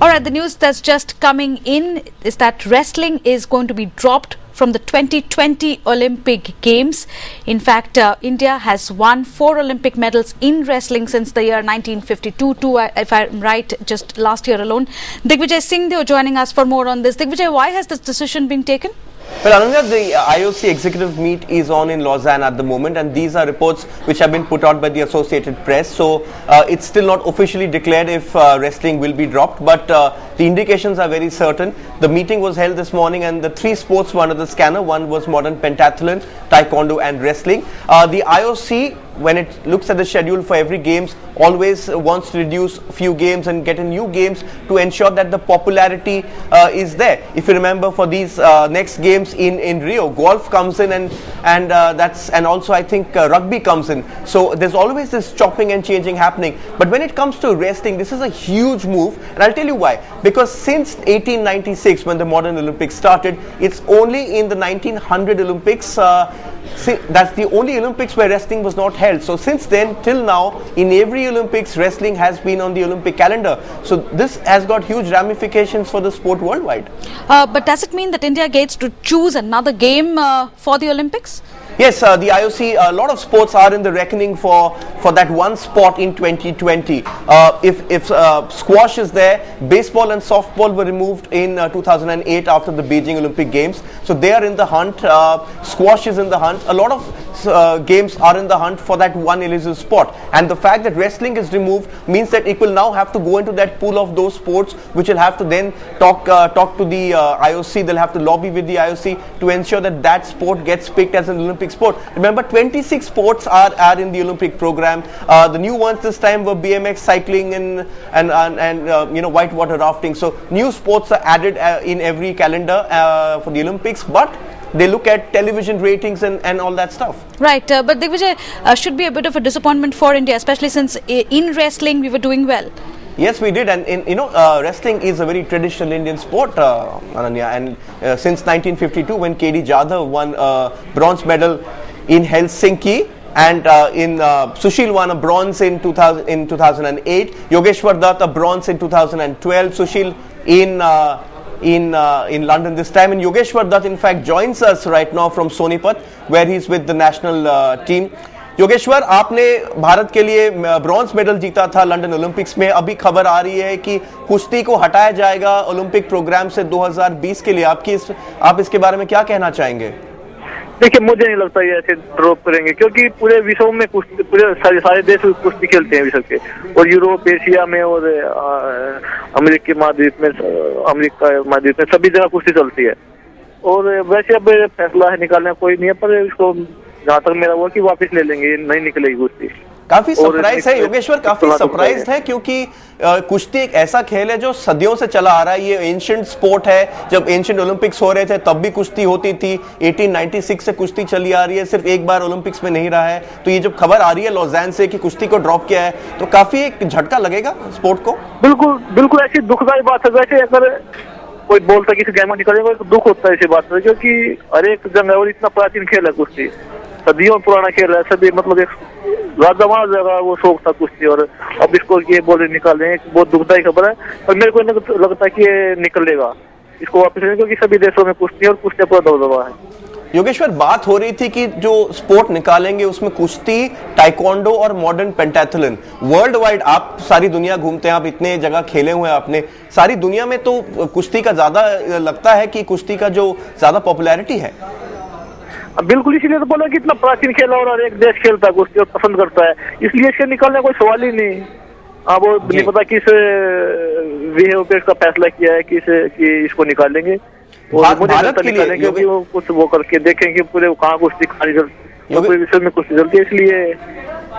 All right, the news that's just coming in is that wrestling is going to be dropped from the 2020 Olympic Games. In fact, India has won 4 Olympic medals in wrestling since the year 1952, if I'm right, just last year alone. Digvijay Singhdeo joining us for more on this. Digvijay, why has this decision been taken? Well, Ananya, the IOC executive meet is on in Lausanne at the moment, and these are reports which have been put out by the Associated Press. So it's still not officially declared if wrestling will be dropped, but the indications are very certain. The meeting was held this morning, and the 3 sports were under the scanner. One was modern pentathlon, taekwondo, and wrestling. The IOC, when it looks at the schedule for every games, always wants to reduce few games and get in new games to ensure that the popularity is there. If you remember, for these next games in Rio, golf comes in, and also I think rugby comes in. So there's always this chopping and changing happening. But when it comes to wrestling, this is a huge move, and I'll tell you why. Because since 1896, when the modern Olympics started, it's only in the 1900 Olympics. That's the only Olympics where wrestling was not held. So since then till now, in every Olympics, wrestling has been on the Olympic calendar. So this has got huge ramifications for the sport worldwide. But does it mean that India gets to choose another game for the Olympics? Yes, the IOC, a lot of sports are in the reckoning for that one spot in 2020. If squash is there, baseball and softball were removed in 2008 after the Beijing Olympic Games. So they are in the hunt. Squash is in the hunt. A lot of games are in the hunt for that one elusive spot. And the fact that wrestling is removed means that it will now have to go into that pool of those sports, which will have to then talk to the IOC. They'll have to lobby with the IOC to ensure that that sport gets picked as an Olympic sport. Remember, 26 sports are in the Olympic program. The new ones this time were BMX, cycling, and whitewater rafting. So new sports are added in every calendar for the Olympics, but they look at television ratings and all that stuff. Right, but Digvijay, should be a bit of a disappointment for India, especially since in wrestling we were doing well. Yes, we did, and wrestling is a very traditional Indian sport, Ananya, and since 1952, when KD Jadhav won a bronze medal in Helsinki, and Sushil won a bronze in 2008, Yogeshwar Dutt a bronze in 2012, Sushil in London this time, and Yogeshwar Dutt in fact joins us right now from Sonipat, where he's with the national team. Yogeshwar, आपने भारत के लिए bronze medal जीता था London Olympics में. अभी खबर आ रही है कि कुश्ती को हटाया जाएगा ओलंपिक प्रोग्राम से 2020 के लिए. आप इसके बारे में क्या कहना चाहेंगे? देखिए, मुझे नहीं लगता ये ऐसे ड्रॉप करेंगे, क्योंकि पूरे विश्व में कुश्ती, पूरे सारे देश कुश्ती खेलते हैं विश्व के, और यूरोप, एशिया में और अमेरिका महाद्वीप में सभी जगह कुश्ती चलती है. और वैसे अब फैसला निकालना कोई नहीं है, पर इसको जहाँ तक मेरा वो कि वापस ले लेंगे, नहीं निकलेगी कुश्ती. काफी सरप्राइज है योगेश्वर, काफी सरप्राइज है, क्योंकि कुश्ती एक ऐसा खेल है जो सदियों से चला आ रहा है. ये एंशिएंट स्पोर्ट है. जब एंशिएंट ओलंपिक्स हो रहे थे तब भी कुश्ती होती थी. 1896 से कुश्ती चली आ रही है, सिर्फ एक बार ओलंपिक्स में नहीं रहा है. तो ये जब खबर आ रही है लॉज़ान से कि कुश्ती को ड्रॉप किया है, तो काफी एक झटका लगेगा स्पोर्ट को. बिल्कुल ऐसी दुखदायी बात है. वैसे अगर कोई बोलता है किसी गेम में निकलेगा तो दुख होता है इसी बात पर, क्योंकि हर एक जंग है और इतना प्राचीन खेल है कुश्ती, सदियों पुराना खेल है. सदी मतलब एक राजा जगह वो शौक था कुश्ती, और अब इसको ये बोले निकाले हैं. बहुत दुखदायी खबर है, और मेरे को लगता है कि ये निकलेगा, इसको वापस लेंगे, क्योंकि सभी देशों में कुश्ती और कुश्ती पर दबदबा है. योगेश्वर, बात हो रही थी कि जो स्पोर्ट निकालेंगे उसमें कुश्ती, टाइकोंडो और मॉडर्न पेंटाथलन. वर्ल्ड वाइड आप सारी दुनिया घूमते हैं, आप इतने जगह खेले हुए हैं आपने, सारी दुनिया में तो कुश्ती का ज्यादा लगता है कि कुश्ती का जो ज्यादा पॉपुलैरिटी है. बिल्कुल, इसीलिए तो बोला कि इतना प्राचीन खेल है और हर एक देश खेलता है कुश्ती और पसंद करता है, इसलिए इसके निकालने कोई सवाल ही नहीं. अब वो नहीं पता किस विधेयक का फैसला किया है कि इसको निकालेंगे, और मुझे निकालेंगे क्योंकि वो कुछ वो करके देखेंगे पूरे कहाँ कुश्ती पूरे विश्व में कुश्ती चलती है. इसलिए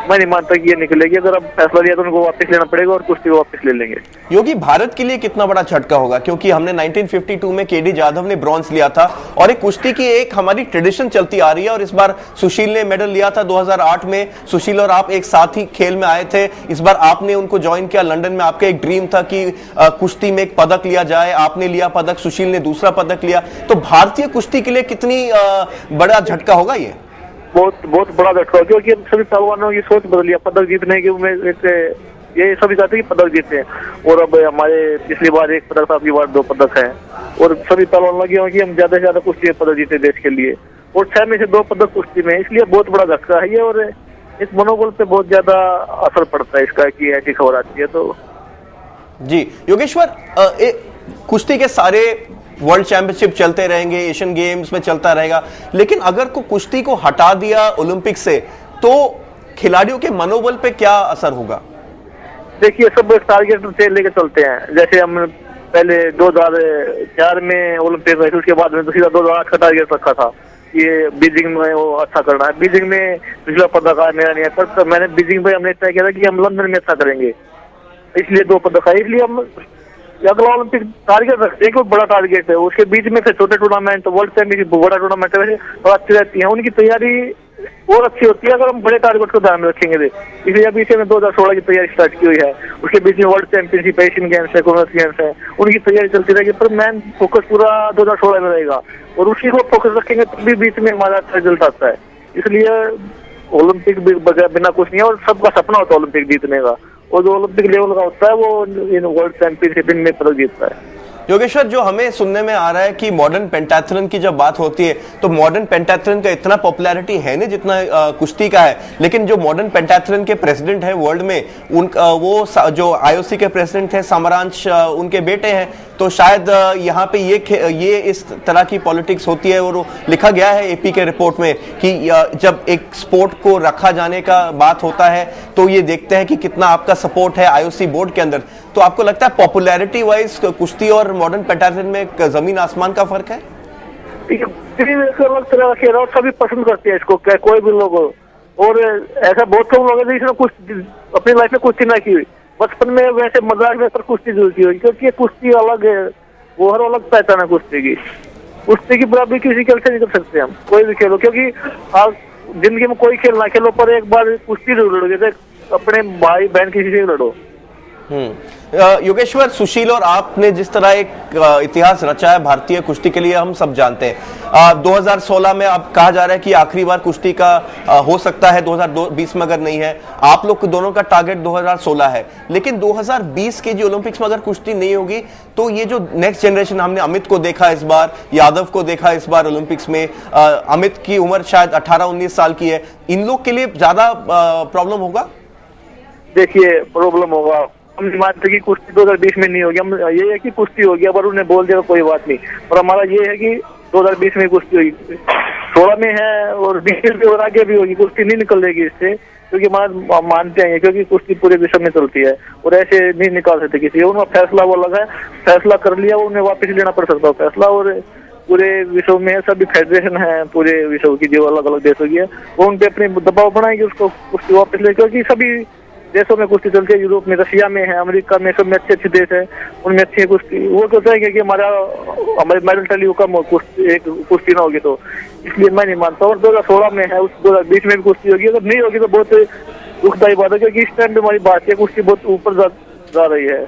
मैं नहीं मानता कि ये निकलेगी. अगर अब फैसला लिया तो उनको वापस लेना पड़ेगा और कुश्ती को वापस ले लेंगे. योगी, भारत के लिए कितना बड़ा झटका होगा, क्योंकि हमने 1952 में केडी जाधव ने ब्रॉन्ज लिया था, और एक कुश्ती की एक हमारी ट्रेडिशन चलती आ रही है, और इस बार सुशील ने मेडल लिया था 2008 में. सुशील और आप एक साथ ही खेल में आए थे. इस बार आपने उनको ज्वाइन किया लंदन में. आपका एक ड्रीम था कि कुश्ती में एक पदक लिया जाए. आपने लिया पदक, सुशील ने दूसरा पदक लिया. तो भारतीय कुश्ती के लिए कितनी बड़ा झटका होगा ये? बहुत बड़ा झटका, क्योंकि सभी पहलवानों की सोच बदली है. पदक जीतने की ये सभी चाहते हैं कि पदक जीते हैं। और अब हमारे पिछली बार 1 पदक था, अगली बार 2 पदक है और सभी पहलवान लगे हुए कि हम ज्यादा से ज्यादा कुश्ती में पदक जीते देश के लिए, और 6 में से 2 पदक कुश्ती में, इसलिए बहुत बड़ा धक्का है ये। और इस मनोबल पे बहुत ज्यादा असर पड़ता है इसका कि ऐसी खबर आती है। तो जी योगेश्वर, कुश्ती के सारे वर्ल्ड चैंपियनशिप चलते रहेंगे, एशियन गेम्स में चलता रहेगा, लेकिन अगर को कुश्ती को हटा दिया ओलंपिक से तो खिलाड़ियों के मनोबल पे क्या असर होगा? देखिए, सब टारगेट लेके चलते हैं। जैसे हम पहले 2004 में ओलंपिक में, उसके बाद में तो सीधा 2008 का टारगेट रखा था, ये बीजिंग में वो अच्छा करना है। बीजिंग में पिछला पदक आया, मेरा नहीं है, पर मैंने बीजिंग में हमने तय किया था कि हम लंदन में अच्छा करेंगे, इसलिए 2 पदक आए। इसलिए हम अगला ओलंपिक टारगेट रखते हैं, कोई बड़ा टारगेट है। उसके बीच में फिर छोटे टूर्नामेंट, वर्ल्ड चैंपियनशिप, बड़ा टूर्नामेंट है, अच्छी रहती है, उनकी तैयारी और अच्छी होती है अगर हम बड़े टारगेट को ध्यान में रखेंगे। इसलिए अभी से 2016 की तैयारी स्टार्ट की हुई है। उसके बीच में वर्ल्ड चैंपियनशिप, एशियन गेम्स है, कॉमनवेल्थ गेम्स है, उनकी तैयारी चलती रहेगी, पर मेन फोकस पूरा 2016 में रहेगा और उसी को फोकस रखेंगे तभी बीच में हमारा अच्छा रिजल्ट आता है। इसलिए ओलंपिक बिना कुछ नहीं है, और सबका सपना होता है ओलंपिक जीतने का, और जो ओलंपिक लेवल का होता है वो इन वर्ल्ड चैंपियनशिप में पदक जीतता है। योगेश्वर, जो हमें सुनने में आ रहा है कि मॉडर्न पेंटाथलन की जब बात होती है तो मॉडर्न पेंटाथलन का इतना पॉपुलैरिटी है नहीं जितना कुश्ती का है, लेकिन जो मॉडर्न पेंटाथलन के प्रेसिडेंट है वर्ल्ड में, वो जो आईओसी के प्रेसिडेंट है सामरांश, उनके बेटे हैं। तो शायद यहाँ पे ये इस तरह की पॉलिटिक्स होती है, और लिखा गया है एपी के रिपोर्ट में कि जब एक स्पोर्ट को रखा जाने का बात होता है तो ये देखते हैं कि कितना आपका सपोर्ट है आईओसी बोर्ड के अंदर। तो आपको लगता है पॉपुलैरिटी वाइज कुश्ती और मॉडर्न पेंटाथलन में जमीन आसमान का फर्क है? अलग तरह के सभी पसंद करते हैं इसको, कोई भी लोग, और ऐसा बहुत कम लोग हैं जिसने कुछ अपनी लाइफ में कुश्ती ना की हुई। बचपन में वैसे मजाक में पर कुश्ती जरूर की हुई, क्योंकि कुश्ती अलग है, वो हर अलग पहचान है कुश्ती की। कुश्ती की बराबरी किसी खेल से नहीं कर सकते हम, कोई भी खेलो, क्योंकि आप जिंदगी में कोई खेल ना खेलो पर एक बार कुश्ती जरूर लड़ो, जैसे अपने भाई बहन किसी से लड़ो। योगेश्वर, सुशील और आपने जिस तरह एक इतिहास रचा है भारतीय कुश्ती के लिए, हम सब जानते हैं। 2016 में अब कहा जा रहा है कि आखिरी बार कुश्ती का हो सकता है, 2020 में अगर नहीं है। आप लोग दोनों का टारगेट 2016 है, लेकिन 2020 के जो ओलंपिक्स में अगर कुश्ती नहीं होगी तो ये जो नेक्स्ट जनरेशन, हमने अमित को देखा इस बार, यादव को देखा इस बार ओलंपिक्स में, अमित की उम्र शायद 18-19 साल की है, इन लोग के लिए ज्यादा प्रॉब्लम होगा? देखिए, प्रॉब्लम होगा। हम मानते कि कुश्ती 2020 में नहीं होगी, हम ये है कि कुश्ती होगी, अगर उन्हें बोल दिया कोई बात नहीं, पर हमारा ये है कि 2020 में कुश्ती होगी, 16 में है और 20 में और आगे भी होगी। कुश्ती नहीं निकलेगी इससे, क्योंकि हमारा मानते हैं क्योंकि कुश्ती पूरे विश्व में चलती है और ऐसे नहीं निकाल सकते किसी। उनका फैसला वो लगा है, फैसला कर लिया, उन्हें वापस लेना पड़ सकता है फैसला। और पूरे विश्व में सभी फेडरेशन है पूरे विश्व की, जो अलग अलग देशों की है, वो उन पे अपने दबाव बनाएंगे उसको कुश्ती वापस ले, क्योंकि सभी देशों में कुश्ती चलती है। यूरोप में, रशिया में है, अमेरिका में, सब में अच्छे अच्छे देश है, उनमें अच्छी है कुश्ती। वो तो चाहेंगे कि हमारे मेडल टैली कम हो, कुश्ती ना होगी तो, इसलिए मैं नहीं मानता। और 2016 में है, उस 2020 में भी कुश्ती होगी, अगर नहीं होगी तो बहुत दुखदायी बात है, क्योंकि इस टाइम पे हमारी भारतीय कुश्ती बहुत ऊपर जा रही है।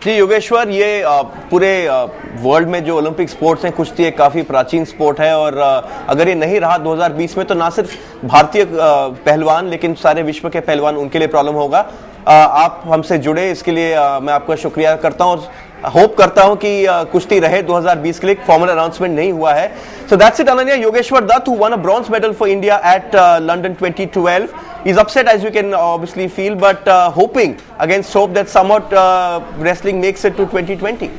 जी योगेश्वर, ये पूरे वर्ल्ड में जो ओलंपिक स्पोर्ट्स हैं, कुश्ती एक काफ़ी प्राचीन स्पोर्ट है, और अगर ये नहीं रहा 2020 में तो ना सिर्फ भारतीय पहलवान लेकिन सारे विश्व के पहलवान, उनके लिए प्रॉब्लम होगा। आप हमसे जुड़े, इसके लिए मैं आपका शुक्रिया करता हूँ और होप करता हूं कि कुश्ती रहे 2020 के लिए। फॉर्मल अनाउंसमेंट नहीं हुआ है। So that's it Ananya. Yogeshwar Dutt, who won a bronze medal for India at London 2012, is upset as you can obviously feel, but hoping against hope that somewhat wrestling makes it to 2020.